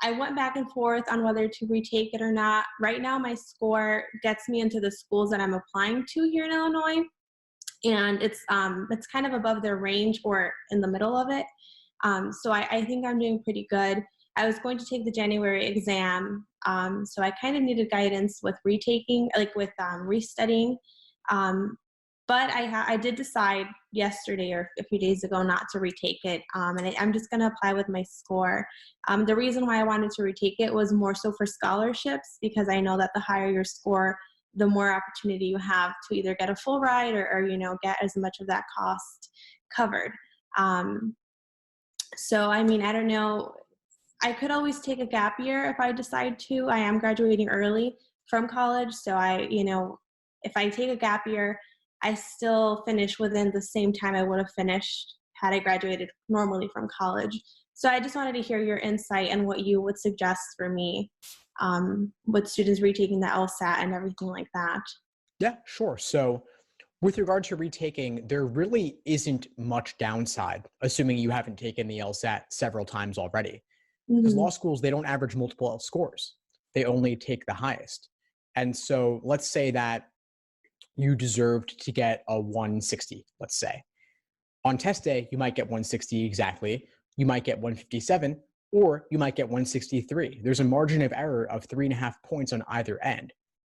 I went back and forth on whether to retake it or not. Right now, my score gets me into the schools that I'm applying to here in Illinois, and it's kind of above their range or in the middle of it. So I think I'm doing pretty good. I was going to take the January exam, so I kind of needed guidance with retaking, like with restudying. But I did decide yesterday or a few days ago not to retake it, and I'm just going to apply with my score. The reason why I wanted to retake it was more so for scholarships, because I know that the higher your score, the more opportunity you have to either get a full ride or get as much of that cost covered. So, I mean, I don't know. I could always take a gap year if I decide to. I am graduating early from college, so if I take a gap year, I still finish within the same time I would have finished had I graduated normally from college. So I just wanted to hear your insight and what you would suggest for me with students retaking the LSAT and everything like that. Yeah, sure. So with regard to retaking, there really isn't much downside, assuming you haven't taken the LSAT several times already. Because law schools, they don't average multiple scores. They only take the highest. And so let's say that you deserved to get a 160, let's say. On test day, you might get 160 exactly. You might get 157, or you might get 163. There's a margin of error of 3.5 points on either end.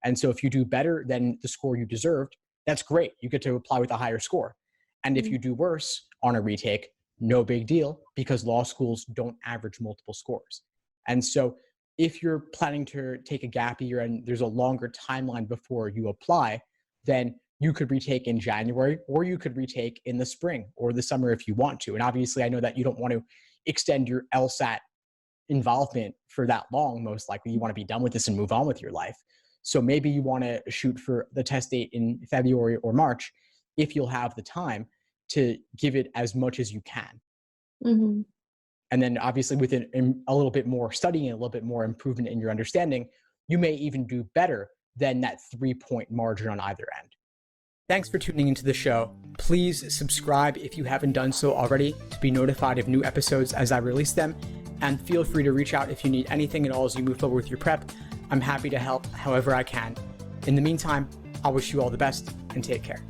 And so if you do better than the score you deserved, that's great. You get to apply with a higher score. And if you do worse on a retake, no big deal, because law schools don't average multiple scores. And so if you're planning to take a gap year and there's a longer timeline before you apply, then you could retake in January, or you could retake in the spring or the summer if you want to. And obviously, I know that you don't want to extend your LSAT involvement for that long. Most likely, you want to be done with this and move on with your life. So maybe you want to shoot for the test date in February or March, if you'll have the time to give it as much as you can. Mm-hmm. And then obviously with a little bit more studying and a little bit more improvement in your understanding, you may even do better than that 3-point margin on either end. Thanks for tuning into the show. Please subscribe if you haven't done so already to be notified of new episodes as I release them. And feel free to reach out if you need anything at all as you move forward with your prep. I'm happy to help however I can. In the meantime, I wish you all the best and take care.